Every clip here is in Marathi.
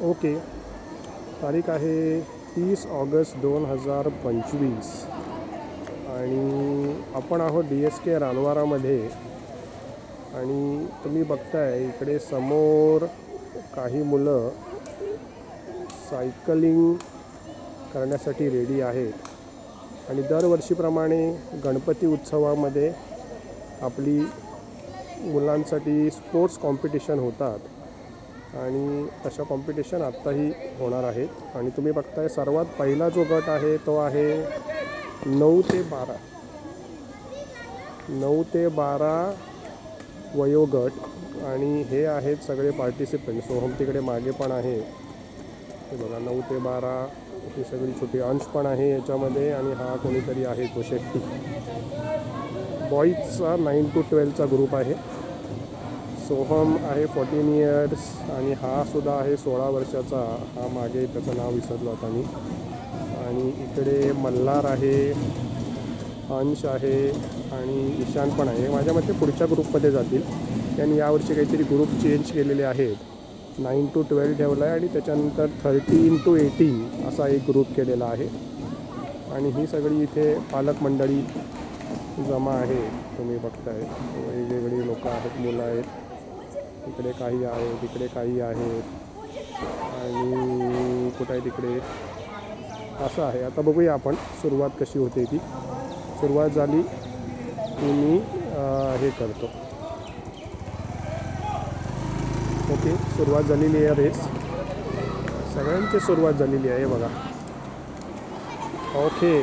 ओके. तारीख आहे 30 ऑगस्ट 2025 आणि आपण आहोत DSK रानवारामध्ये. आणि तुम्ही बघताय इकडे समोर काही मुलं सायकलिंग करण्यासाठी रेडी आहेत आणि दरवर्षीप्रमाणे गणपती उत्सवामध्ये आपली मुलांसाठी स्पोर्ट्स कॉम्पिटिशन होतात आणि तशा कॉम्पिटिशन आत्ताही होणार आहेत. आणि तुम्ही बघताय सर्वात पहिला जो गट आहे तो आहे 9 ते 12 वयोगट आणि हे आहेत सगळे पार्टिसिपंट. सोहम तिकडे मागे पण आहे, हे बघा 9 ते 12 ही सगळी छोटी. अंश पण आहे याच्यामध्ये आणि हा कोणीतरी आहे तो शेट्टी. बॉईजचा 9 to 12चा ग्रुप आहे. सोहम आहे 14 इयर्स आणि हा सुद्धा आहे 16 वर्षाचा. हा मागे त्याचं नाव विसरलो होता मी. आणि इकडे मल्हार आहे, अंश आहे आणि ईशान पण आहे. माझ्या मते पुढच्या ग्रुपमध्ये जातील. त्यांनी यावर्षी काहीतरी ग्रुप चेंज केलेले आहेत. 9 to 12 ठेवला आहे आणि त्याच्यानंतर 13 to 18 असा एक ग्रुप केलेला आहे. आणि ही सगळी इथे पालक मंडळी जमा आहे. तुम्ही बघताय वेगवेगळी लोकं आहेत, मुलं आहेत. इकडे काही आहेत, इकडे काही आहेत आणि कुठं आहे तिकडे असं आहे. आता बघूया आपण सुरुवात कशी होते ती. सुरुवात झाली की मी हे करतो. ओके, सुरुवात झालेली आहे. रेस सगळ्यांची सुरुवात झालेली आहे बघा. ओके,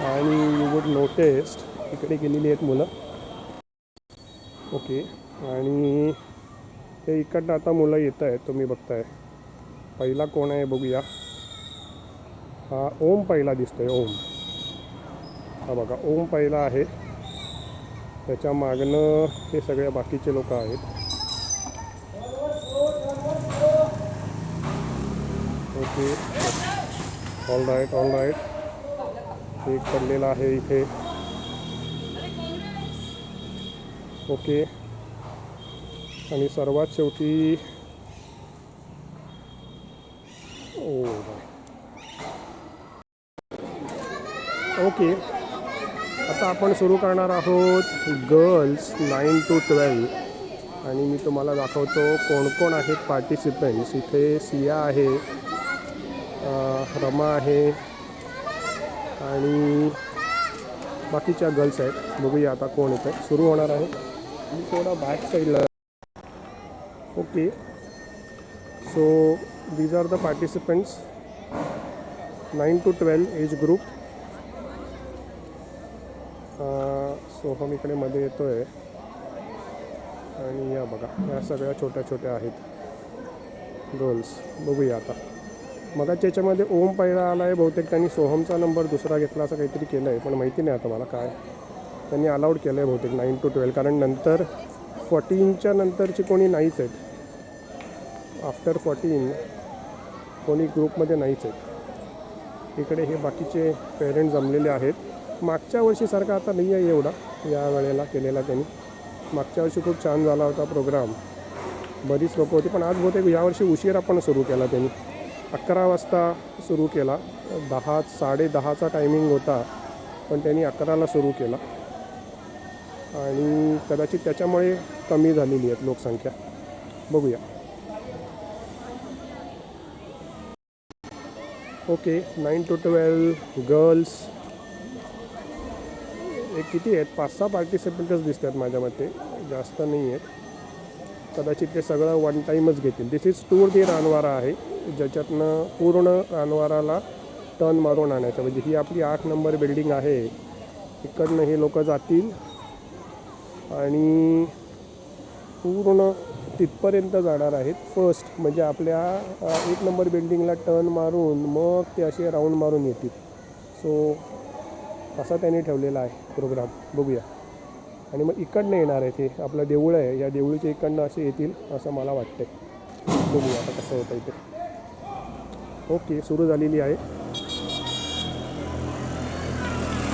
आणि यू वुड नोटिस्ड इकडे गेलेली आहेत मुलं. ओके, आणि हे इकडनं आता मुलं येत आहेत. तुम्ही बघताय पहिला कोण आहे बघूया. हा ओम पहिला दिसतोय. ओम, हा बघा ओम पहिला आहे. त्याच्या मागनं हे सगळे बाकीचे लोक आहेत. Okay, all right. एक पडलेला आहे इथे. ओके, आणि सर्वात शेवटी ओके, आता आपण सुरू करणार आहोत गर्ल्स 9 to 12. आणि मी तुम्हाला दाखवतो कोण कोण आहेत पार्टिसिपंट्स. इथे सिया आहे, रमा आहे आणि बाकीच्या गर्ल्स आहेत. बघूया आता कोण येतं. सुरू होणार आहे. मी थोडा बॅक साईडला. Okay, so these are the participants 9 to 12 age group. Soham इकडे मध्ये येतो आहे आणि या बघा या सगळ्या छोट्या छोट्या आहेत गर्ल्स. बघूया आता. मगाच्या याच्यामध्ये ओम पहिला आला आहे. बहुतेक त्यांनी सोहमचा नंबर दुसरा घेतला असं काहीतरी केलं आहे, पण माहिती नाही आता मला काय. त्यांनी अलाउड केलं आहे बहुतेक 9 to 12, कारण नंतर 14च्या नंतरची कोणी नाहीच आहेत. आफ्टर 14 कोणी ग्रुपमध्ये नाहीच आहेत. इकडे हे बाकीचे पेरेंट्स जमलेले आहेत. मागच्या वर्षीसारखा आता नाही आहे एवढा या वेळेला केलेला त्यांनी. मागच्या वर्षी खूप छान झाला होता प्रोग्राम, बरीच लोकं होती. पण आज बहुतेक यावर्षी उशीर आपण सुरू केला. त्यांनी 11 वाजता सुरू केला. 10-10:30चा टायमिंग होता, पण त्यांनी 11ला सुरू केला आणि कदाचित त्याच्यामुळे कमी झालेली आहेत लोकसंख्या. बघूया. Okay, 9 to 12 girls. एक किती आहेत, 5-6 पार्टिसिपंटच दिसत आहेत माझ्या मते, जास्त नाही आहेत. कदाचित ते सगळं वन टाईमच घेतील. दिस इज टूर दी रानवारा आहे, ज्याच्यातनं पूर्ण रानवाराला टर्न मारून आणायचं. म्हणजे ही आपली 8 नंबर बिल्डिंग आहे. इकडनं हे लोक जातील आणि पूर्ण तिथपर्यंत जाणार आहेत. फर्स्ट म्हणजे आपल्या 1 नंबर बिल्डिंगला टर्न मारून मग ते असे राऊंड मारून येतील. सो असा त्यांनी ठेवलेला आहे प्रोग्राम. बघूया. आणि मग इकडनं येणार आहे. ते आपलं देऊळ आहे, या देऊळच्या इकडनं असे येतील असं मला वाटतं. बघूया आता कसं होतं इथे. ओके, सुरू झालेली आहे.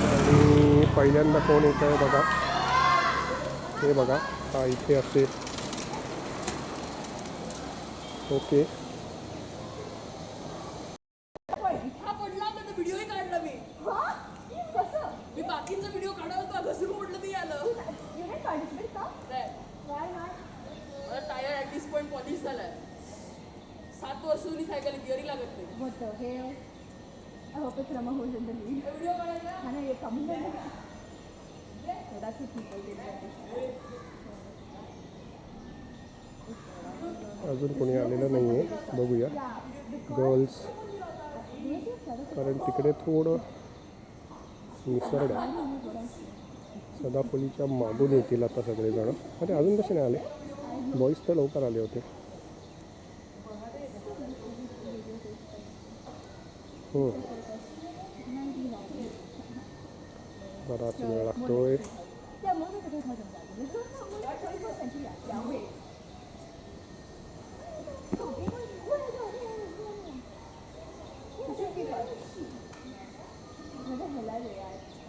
आणि पहिल्यांदा कोण येतं आहे बघा. हे बघा, हा इथे असे ओके. हा पडला होता तर व्हिडिओही काढला मी. मी बाकींचा व्हिडिओ काढला होता घसरून पडलं ते आलं. नाही. मला tyre at this point polish झालाय. 7 वर्ष जुनी सायकल गिअरी लागत नाही. I hope it's Rama who's in the lead. Video काढायचा. Hana, you're coming then? So that's what people did that day. अजून कोणी आलेलं नाही आहे, बघूया. गर्ल्स, कारण तिकडे थोडं निसर्ग आहे. सदाफुलीच्या मागून येतील आता सगळेजण. अरे अजून कसे नाही आले? बॉईज तर लवकर आले होते. बराच वेळ लागतोय.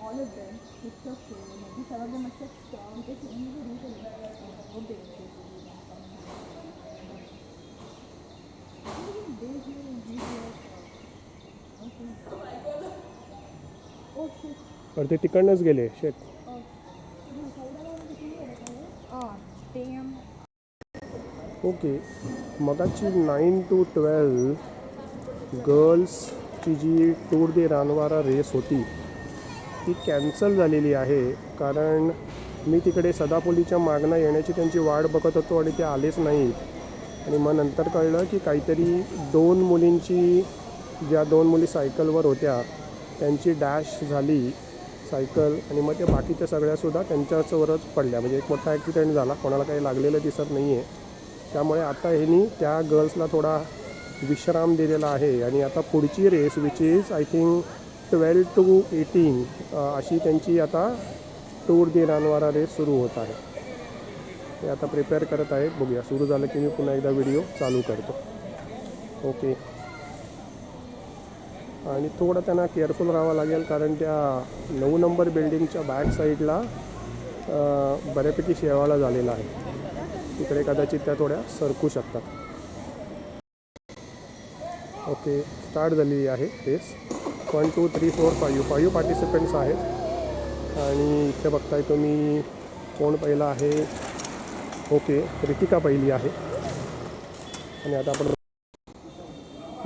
All of them, it's okay. Maybe some of them must have strong. It's easy to do तर ते तिकडनंच गेले शेत. ओके. मगाची 9 to 12 गर्ल्सची जी टूर दे रानवारा रेस होती ती कॅन्सल झालेली आहे. कारण मी तिकडे सदाफुलीच्या मागणं येण्याची त्यांची वाट बघत होतो आणि ते आलेच नाहीत. आणि मग नंतर कळलं की काहीतरी 2 मुलींची, ज्या 2 मुली सायकलवर होत्या त्यांची डॅश झाली सायकल, आणि मग ते बाकीच्या सगळ्यासुद्धा त्यांच्यावरच पडल्या. म्हणजे एक मोठा ॲक्सिडेंट झाला. कोणाला काही लागलेलं दिसत नाही आहे. त्यामुळे आता ह्यांनी त्या गर्ल्सला थोडा विश्राम दिलेला आहे. आणि आता पुढची race which is I think 12 to 18 अशी त्यांची आता टूर दे रानवारा रेस सुरू होत आहे. ते आता प्रिपेअर करत आहेत. बघूया, सुरू झालं की मी पुन्हा एकदा व्हिडिओ चालू करतो. ओके. आणि थोडं त्यांना केअरफुल राहावं लागेल, कारण त्या 9 नंबर बिल्डिंगच्या बॅक साईडला बऱ्यापैकी शेवाळा झालेला आहे. तिकडे कदाचित त्या थोड्या सरकू शकतात. ओके, स्टार्ट झालेली आहे रेस. 1 2 3 4 5 पार्टिसिपंट्स आहेत. आणि इथे बघताय तुम्ही कोण पहिला आहे. ओके, रितिका पहिली आहे. आणि आता आपण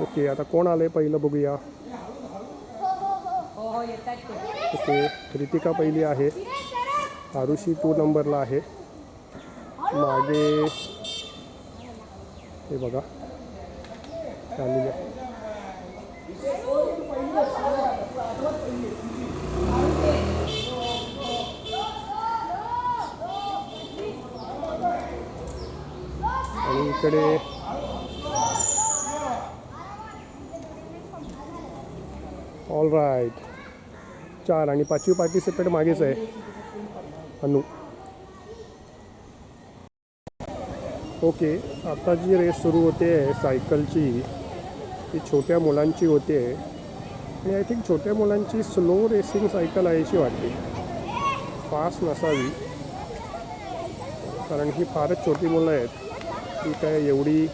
ओके, आता कोण आलं आहे पहिलं बघूया. ओके, रितिका पहिली आहे. आरुषी 2 नंबरला आहे. मागे हे बघा आलेली आहे. आणि इकडे ऑल राईट 4 आणि 5वी पार्टिसिपेंट मागेच आहे अनु. ओके, आता जी रेस सुरू होते सायकलची ती छोट्या मुलांची होते. आणि आय थिंक छोट्या मुलांची स्लो रेसिंग सायकल आहे अशी वाटते. फास्ट नसावी, कारण ही फारच छोटी मुलं आहेत. ती काय एवढी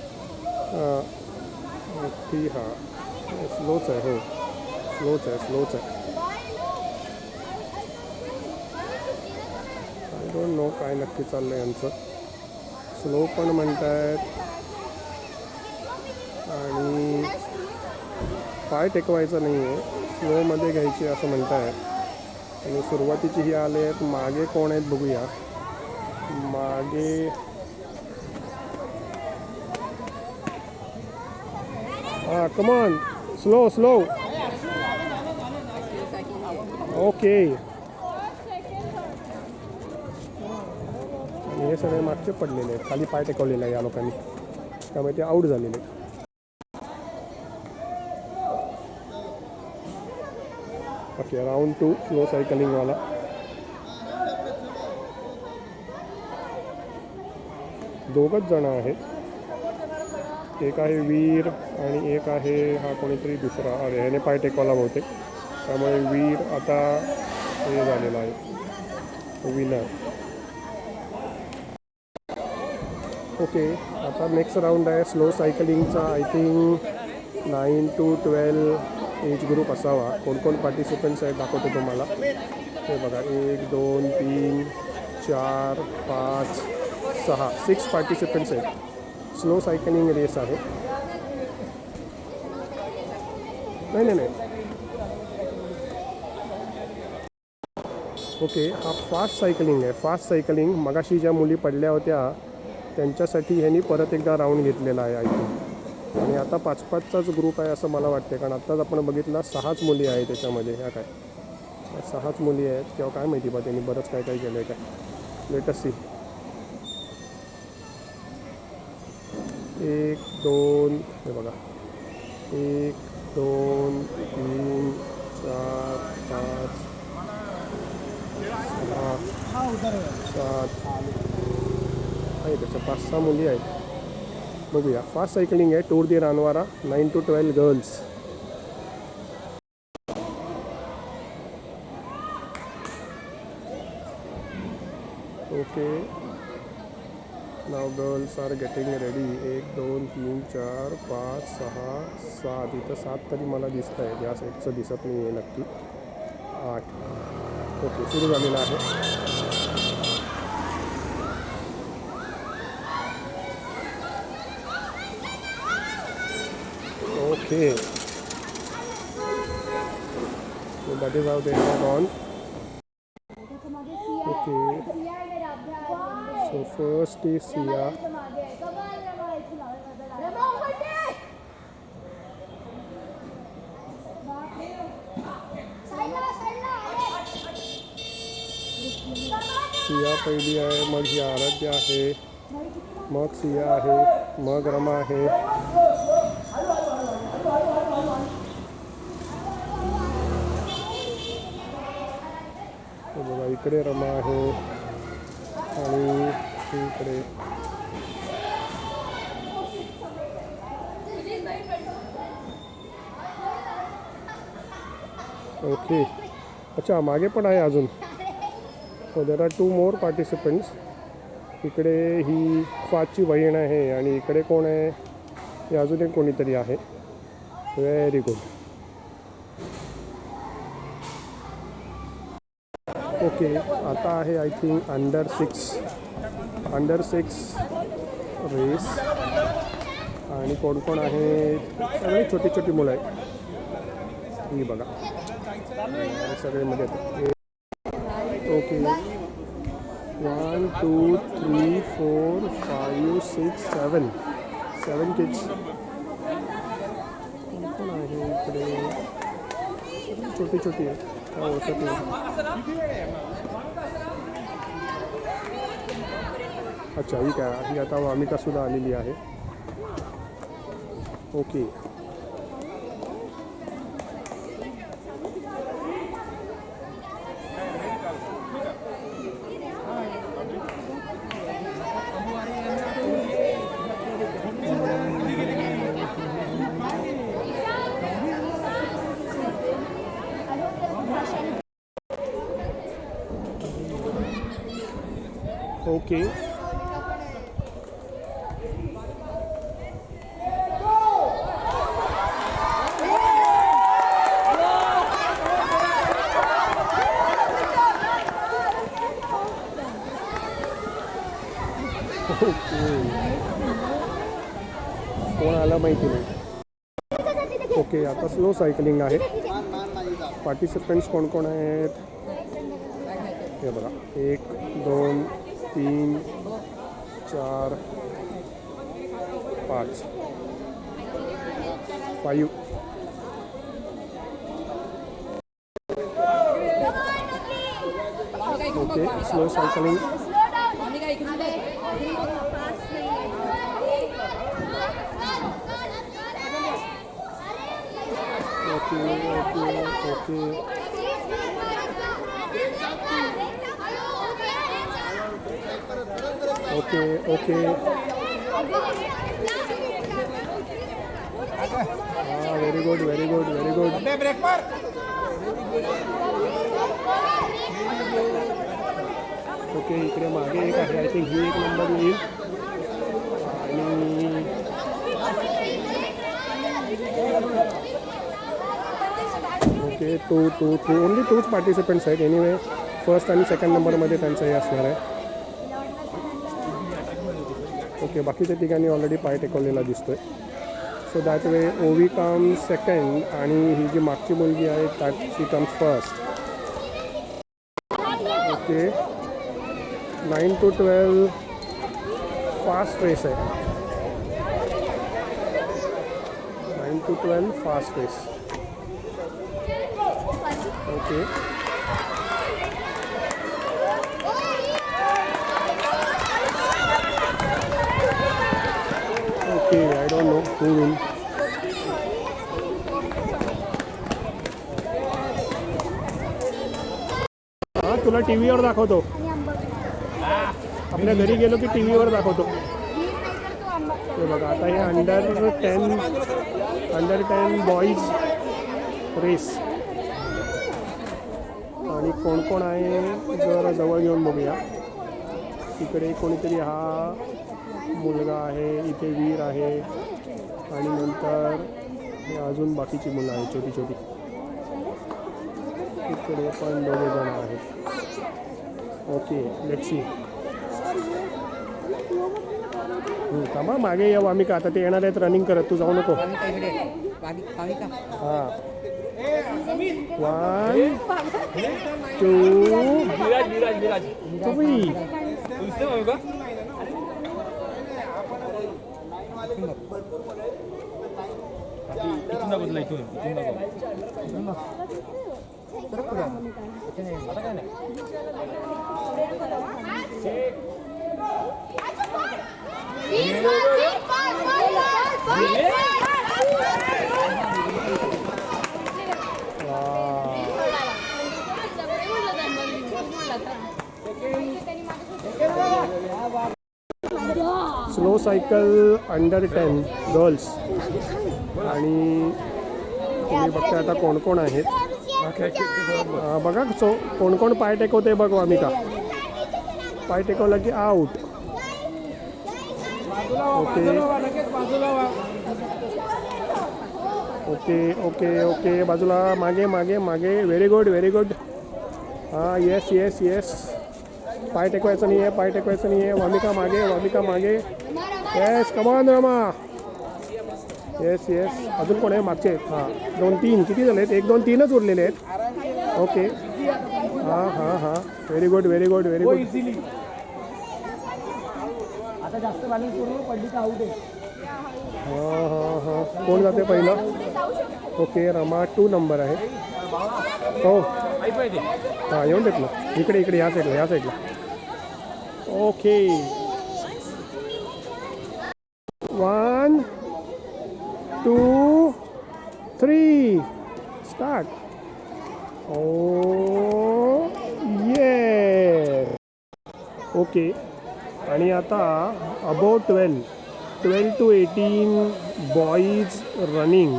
ती स्लोच आहे. हो, स्लोच आहे. आय डोंट नो काय नक्की चाललं आहे यांचं. स्लो पण म्हणतायत आणि पाय टेकवायचं नाही आहे, स्लोमध्ये घ्यायची असं म्हणतायत. आणि सुरुवातीची ही आले आहेत. मागे कोण आहेत बघूया. मागे कम ऑन, स्लो. ओके. आणि हे सगळे मागचे पडलेले आहेत, खाली पाय टेकवलेले आहे या लोकांनी, त्यामुळे ते आऊट झालेले आहेत. ओके, राउंड 2 स्लो सायकलिंगवाला. दोघंच जण आहेत. एक आहे वीर आणि एक आहे हा कोणीतरी दुसरा. अरे ह्याने पाय टेकवाला बहुतेक, त्यामुळे वीर आता हे झालेला आहे विनर. ओके, आता नेक्स्ट राऊंड आहे स्लो सायकलिंगचा. I think 9 to 12 age group असावा. कोण पार्टिसिपंट्स आहेत दाखवतो तुम्हाला. हे बघा 1 2 3 4 5 6 6 पार्टिसिपंट्स आहेत. स्लो सायकलिंग रेस आहे. नाही. ओके, हा फास्ट सायकलिंग आहे. फास्ट सायकलिंग मगाशी ज्या मुली पडल्या होत्या त्यांच्यासाठी ह्यांनी परत एकदा राऊंड घेतलेला आहे आय थिंक. आणि आता 5-5चाच ग्रुप आहे असं मला वाटते, कारण आत्ताच आपण बघितला 6च मुली आहेत त्याच्यामध्ये. ह्या काय 6च मुली आहेत किंवा काय माहिती बा, त्यांनी बरंच काय केलं आहे काय. Late us C. 1 2 हे बघा 1 2 3 4 5 6 7 आहे त्याच्या 5-6 मुली आहेत. बघूया. फास्ट सायकलिंग आहे. Tour de Ranvara 9 to 12 girls. Okay, नाव गर्ल्स आर गेटिंग रेडी. 1 2 3 4 5 6 7 इथं 7 तरी मला दिसत आहे. या साईडचं दिसत नाही आहे नक्की. 8. ओके, सुरू झालेलं आहे. Okay, so that is how they are on. Okay, so first is Sia. Siya पहिली आहे, मग ही आराध्य आहे, मग सिया आहे, मग रमा आहे. बघा इकडे रमा आहे आणि इकडे ओके. अच्छा, मागे पण आहे अजून. So there are 2 more participants. इकडे ही 5ची बहीण आहे आणि इकडे कोण आहे, हे अजून एक कोणीतरी आहे. Very good. ओके, आता आहे आय थिंक अंडर 6 रेस. आणि कोण आहे, सगळे छोटी मुलं आहेत. ही बघा सगळे मध्ये. Okay, 1 2 3 4 5 6 7 kids. कोण आहे इकडे, छोटी आहे. अच्छा, ही काय, ही आता वामिका सुद्धा आलेली आहे. Okay, okay. कोण आला माहिती नाही. ओके, आता स्लो सायकलिंग आहे. पार्टिसिपंट्स कोण आहेत हे बघा. 1 2 3 4 5 5. Okay, slow cycling. ओके. हाँ, वेरी गुड. ओके, इकडे मागे एक आहे. आय थिंक ही 1 नंबर येईल. ओके 2 2 3 ओनली 2च पार्टिसिपंट्स आहेत. एनिवे फर्स्ट आणि सेकंड नंबरमध्ये त्यांचं हे असणार आहे. ओके बाकीच्या ठिकाणी ऑलरेडी पाय टेकवलेला दिसतोय. सो दॅट वे ओवी कम्स सेकंड आणि ही जी मागची मुलगी आहे that she comes first. Okay 9 to 12 fast race आहे. 9 to 12 fast race. Okay okay I don't know who will. हां तुला टी व्हीवर दाखवतो. आपल्या घरी गेलो की टी व्हीवर दाखवतो. हे बघा आता हे अंडर 10 बॉईज रेस. आणि कोण कोण आहे जरा जवळ घेऊन बघूया. इकडे कोणीतरी हा मुलगा आहे, इथे वीर आहे आणि नंतर हे अजून बाकीची मुलं आहेत छोटी छोटी. इकडे पण दोघे जण आहेत. Okay let's see. थांबा मागे येऊ आम्ही का आता ते येणार आहेत रनिंग करत. तू जाऊ नको. हां 1 2 3. Slow cycle under 10 girls. आणि तुम्ही बघता आता कोण कोण आहेत. बघा सो कोण कोण पाय टेकवते बघू आम्ही का. पाय टेकवलं की out. Okay okay okay okay बाजूला मागे मागे मागे. Very good very good. हां येस येस येस. पाय टेकवायचं नाही आहे, पाय टेकवायचं नाही आहे. वामिका मागे वामिका मागे. येस कमान रमा. Yes yes. अजून कोण आहे मागचे. हां 2 3 किती झाले आहेत. 1 2 3च उरलेले आहेत. ओके हां हां हां very good very good very good. आता जास्त बॅलन्स करून पडली तर आउट आहे. हां हां हां कोण जाते पहिलं. ओके रमा 2 नंबर आहे. हो हां येऊन देत ना इकडे इकडे या साईडला या साईडला. Okay 1 2 3 start. ओ ये ओके. आणि आता अबाउट 12 to 18 बॉईज रनिंग.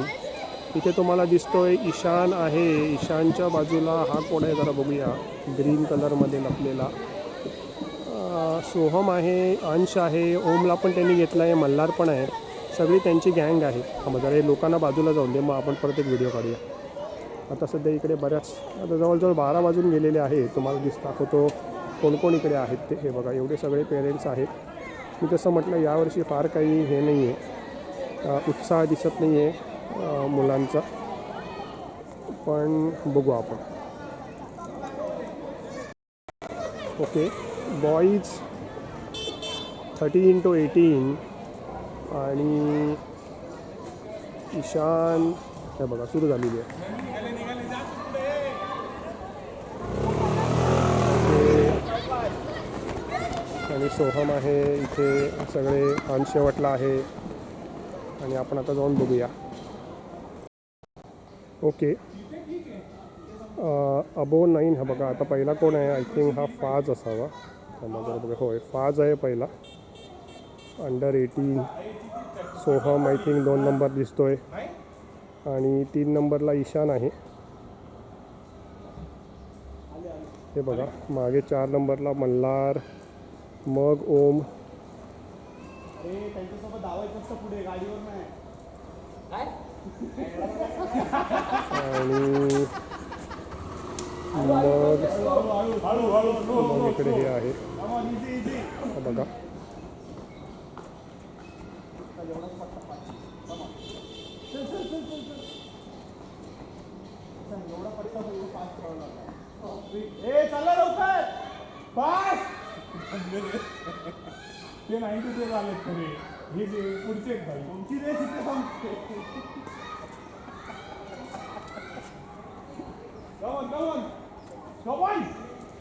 इथे तुम्हाला दिसतोय ईशान आहे. ईशानच्या बाजूला हा कोण आहे जरा बघूया. ग्रीन कलरमध्ये लपलेला सोहम आहे, अंश आहे, ओमला पण त्यांनी घेतला आहे, मल्हार पण आहे. सगळी त्यांची गँग आहे. मग जरा हे लोकांना बाजूला जाऊन दे मग आपण परत एक व्हिडिओ काढूया. आता सध्या इकडे बऱ्याच आता जवळजवळ 12 वाजून गेलेले आहे. तुम्हाला दाखवतो कोण कोण इकडे आहेत ते. हे बघा एवढे सगळे पेरेंट्स आहेत. मी तसं म्हटलं यावर्षी फार काही हे नाही आहे, उत्साह दिसत नाही आहे मुलांचा. पण बघू आपण. ओके बॉईज 13 to 18 आणि ईशान हे बघा सुरू झालेली आहे. आणि सोहम आहे इथे. सगळे अंश शेवटला आहे आणि आपण आता जाऊन बघूया. ओके अबो 9 हा बघा. आता पहिला कोण आहे. आय थिंक हा फाज असावा. जरा बघा होय फाज आहे पहिला under 18. Soham I think 2 number दिसतोय आणि 3 नंबरला ईशान आहे. हे बघा मागे 4 नंबरला मल्हार, मग ओम. त्यांच्यासोबत धावायचं असतं पुढे गाडीवर नाही. आणि मग इकडे हे आहे हा बघा. चला लवकर पास ते 92 आले खरे. हे जे पुढचे आहेत भाई, तुमची रेस इथे संपते.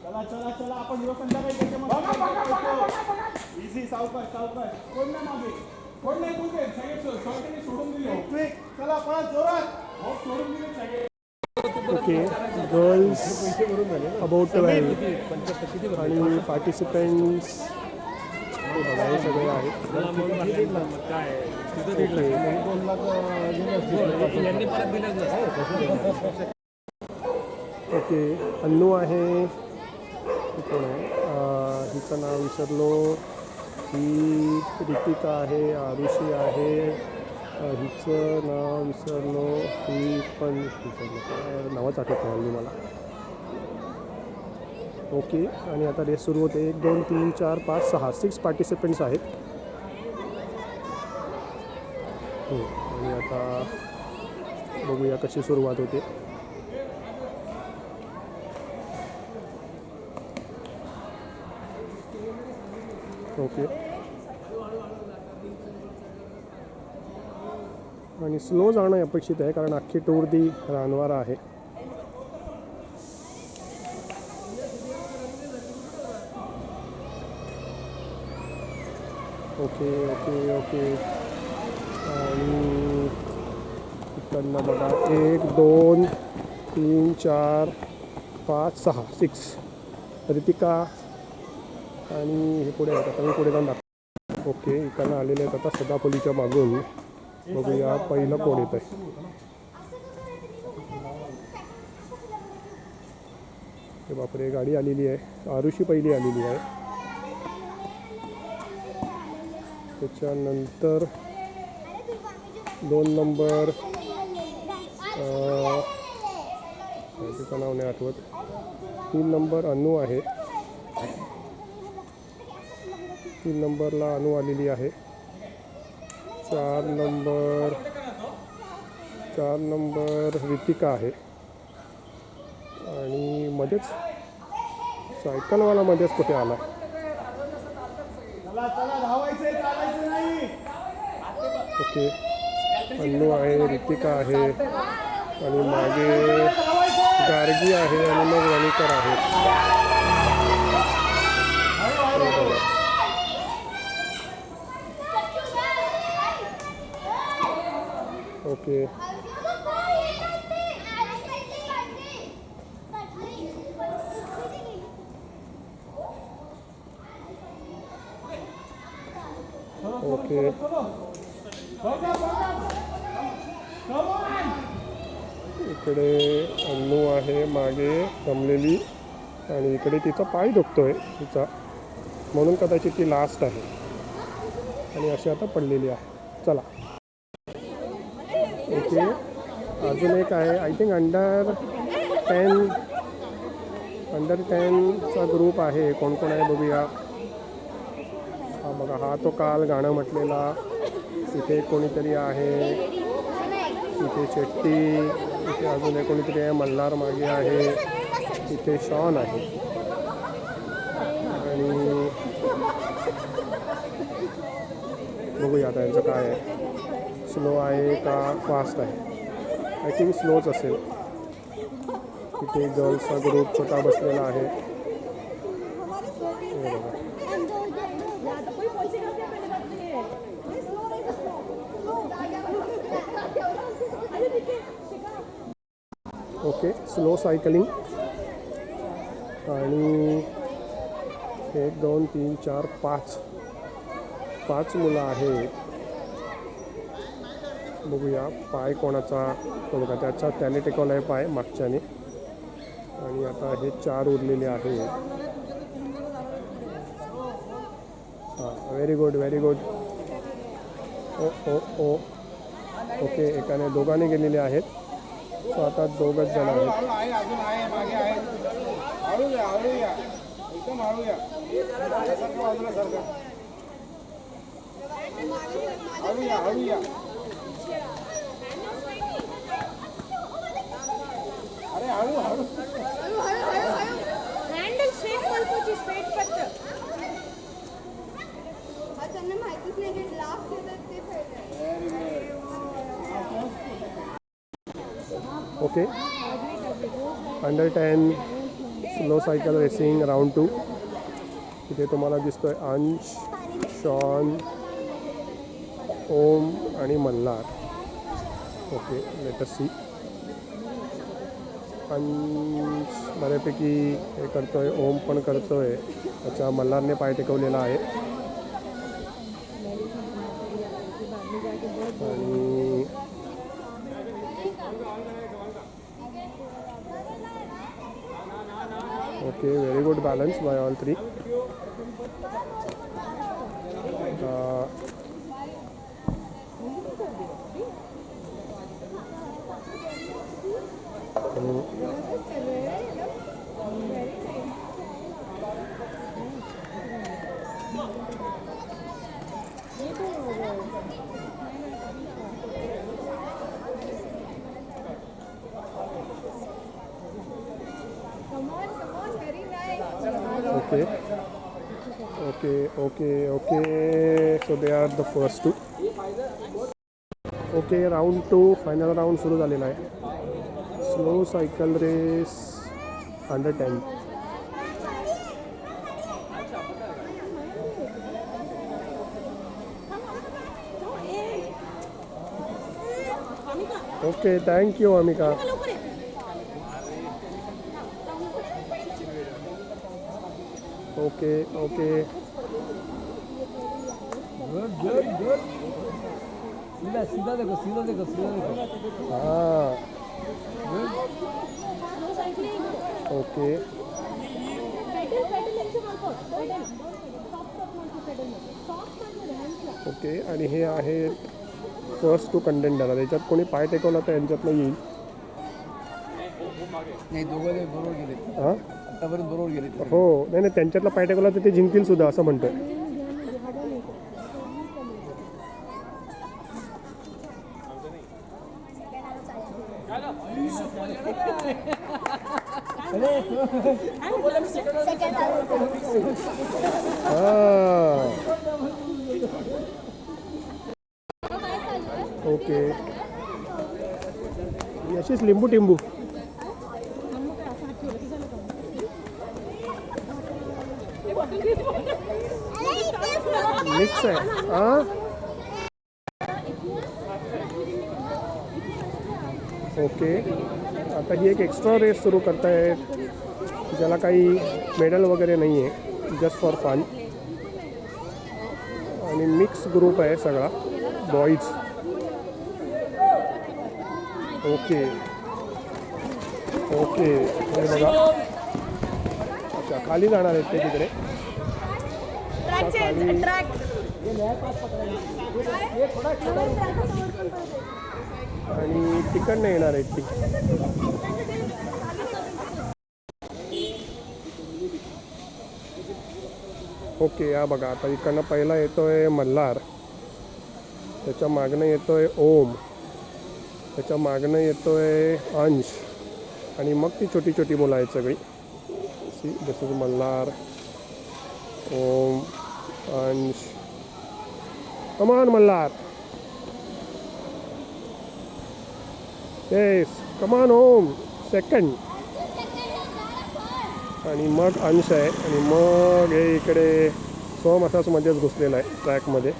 चला चला चला आपण दिवस संध्याकाळी त्याच्यामध्ये इझी सावकाश सावकाश. कोण नाही मागे, कोण नाही तुझे सगळे सगळ्यांनी सोडून दिले. चला पळा जोरात. हो सोडून दिले सगळे. ओके, गर्ल्स अबाउट 12 आणि पार्टिसिपेंट्स हे सगळे आहेत. ओके, अन्नू आहे. कोण आहे, हिचं नाव विसरलो. ही रितिका आहे, आरुषी आहे. हिचं नाव विसरलो. ही पण विसरलो, काय नावच आठवत नाही मला. ओके, आणि आता रेस सुरू होते. 1 2 3 4 5 6 6 पार्टिसिपेंट्स आहेत. आणि आता बघूया कशी सुरुवात होते. ओके, आणि स्लो जाणं अपेक्षित आहे कारण अख्खी टूर दी रानवारा आहे. ओके ओके ओके, आणि इकडनं बघा 1 2 3 4 5 6 6 रितिका आणि हे पुढे आहेत. आता मी पुढे जाऊन दाखव. ओके, इकडनं आलेले आहेत आता सदाफुलीच्या मागून. बघूया पहिलं कोण येत आहे. हे बापरे, गाडी आलेली आहे. आरुषी पहिली आलेली आहे. त्याच्यानंतर 2 नंबर तिचं नाव नाही आठवत. 3 नंबर अनु आहे. 3 नंबरला अनु आलेली आहे. 4 नंबर रितिका आहे. आणि मध्येच सायकलवाला मध्येच कुठे आला. ओके, अन्नू आहे, रितिका आहे आणि मागे गार्गी आहे आणि मग वणीकर आहे. ओके, ओके, इकडे अन्नू आहे मागे जमलेली आणि इकडे तिचा पाय दुखतोय तिचा, म्हणून कदाचित ती लास्ट आहे आणि अशी आता पडलेली आहे. चला, ओके, अजून एक आहे. आय थिंक अंडर 10चा ग्रुप आहे. कोण कोण आहे बघूया. हा बघा, हा तो काल गाणं म्हटलेला. इथे कोणीतरी आहे, इथे शेट्टी, इथे अजून एक कोणीतरी आहे. मल्हार मागे आहे. इथे शॉन आहे. आणि बघूया आता यांचं काय आहे. स्लो आहे का फास्ट आहे. आय थिंक स्लोच असेल. इथे गर्ल्सचा ग्रुप छोटा बसलेला आहे. Okay, slow cycling. आणि 1 2 3 4 5 मुलं आहेत. बघूया पाय कोणाचा. तो बघा, त्याने टेकवला आहे पाय मागच्याने. आणि आता हे 4 उरलेले आहे. हां, व्हेरी गुड व्हेरी गुड. ओ ओ ओ ओके, एकाने दोघांनी गेलेले आहेत. सो आता 2च जण आहेत. हळू या एकदम हळू या सारखं बाजूला सारखं हळू या अरे हळू हँडल स्ट्रेट पळपोची स्ट्रेट पट्ट त्यांना माहितीच नाही की लास्ट येतात ते okay under 10 slow cycle racing round 2. इथे तुम्हाला दिसतोय अंश, शॉन, ओम आणि Malhar. Okay let us see. Ansh बऱ्यापैकी हे करतोय, ओम पण करतोय. त्याच्या मल्हारने पाय टेकवलेला आहे आणि okay very good balance by all 3. Okay. So they are the first two. Okay round 2 final round सुरू झालेला आहे. Slow cycle race under 10. Okay thank you Amika. Okay सीधा देखो हाँ ओके ओके आणि हे आहेत फर्स्ट टू कंटेंडर. याच्यात कोणी पाय टेकवला तर यांच्यातनं येईल. नाही दोघं बरोबर गेले हां आतापर्यंत बरोबर गेले. हो नाही त्यांच्यातला पाय टेकवला तर ते जिंकतील सुद्धा असं म्हणतोय. ओके अशीच लिंबू टिंबू मिक्स आहे. हां ओके आता ही एक एक्स्ट्रा रेस सुरू करतायत ज्याला काही मेडल वगैरे नाही आहे, जस्ट फॉर फन. आणि मिक्स ग्रुप आहे सगळा बॉईज. ओके हे बघा. अच्छा खाली जाणार आहेत ते तिकडे. आणि तिकडनं येणार आहेत ती. ओके या बघा आता इकडनं पहिला येतोय मल्हार, त्याच्या मागणं येतोय ओम, त्याच्या मागणं येतोय अंश आणि मग ती छोटी छोटी मुलं आहेत सगळी. See this is Malhar, Om, Ansh. Come on Malhar. Yes come on Om. Second. आणि मग अंश आहे आणि मग हे इकडे सोम असाच मध्येच घुसलेला आहे ट्रॅकमध्ये.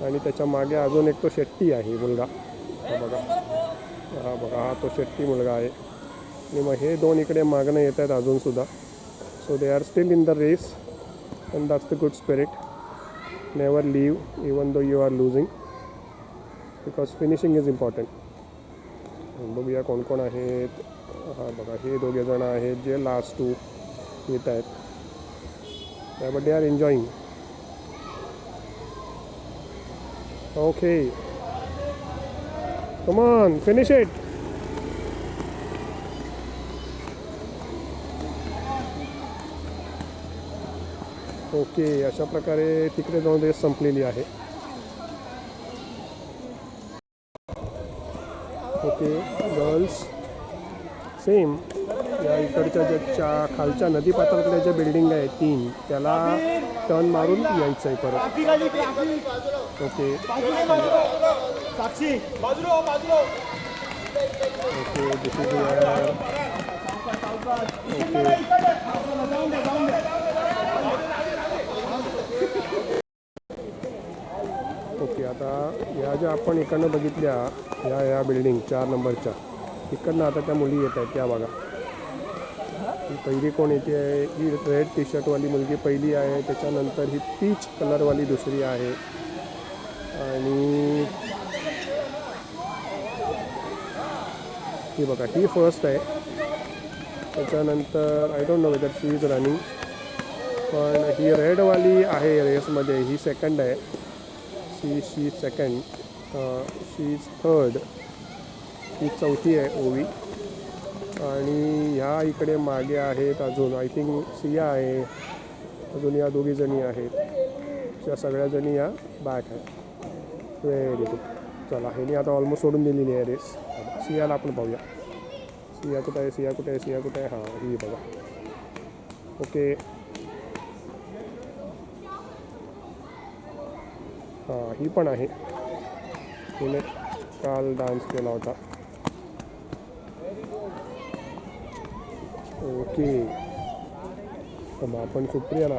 आणि त्याच्या मागे अजून एक तो शेट्टी आहे मुलगा. हा बघा हा तो शेट्टी मुलगा आहे. आणि मग हे दोन इकडे मागणं येत आहेत अजूनसुद्धा. So they are still in the race and that's the good spirit. Never leave even though you are losing because finishing is important. बघूया कोण कोण आहेत. हा बघा हे दोघे जण आहेत जे लास्ट टू येत आहेत. But they are enjoying. Okay come on finish it. Okay, अशा प्रकारे तिकडे जाऊन रेस संपलेली आहे. ओके गर्ल्स सेम या इकडच्या ज्याच्या खालच्या नदी पात्रातल्या ज्या बिल्डिंग आहेत 3 त्याला टर्न मारून यायचं आहे परत. ओके साक्षी बाजूला ओके दिस इज ओके. आता या ज्या आपण इकडनं बघितल्या या बिल्डिंग 4 नंबरच्या इकडनं आता त्या मुली येत आहेत त्या बघा. ही पहिली कोण येते आहे? ही रेड टी शर्टवाली मुलगी पहिली आहे. त्याच्यानंतर ही पीच कलरवाली दुसरी आहे आणि ही बघा ही फर्स्ट आहे. त्याच्यानंतर I don't know whether she is running, पण ही रेडवाली आहे रेसमध्ये, ही सेकंड आहे. शी सेकंड, शी इज थर्ड, ही चौथी आहे ओवी. आणि ह्या इकडे मागे आहेत अजून आय थिंक सिया आहे, अजून या दोघी जणी आहेत. त्या सगळ्या जणी या बॅक आहेत. Very good. चला ह्यानी आता ऑलमोस्ट सोडून दिलेली आहे रेस. सियाला आपण पाहूया. सिया कुठं आहे? सिया कुठे आहे? सिया कुठे आहे? हां ही बघा. ओके हां ही पण आहे. हिने काल डान्स केला होता. ओके तर मग आपण सुप्रियाला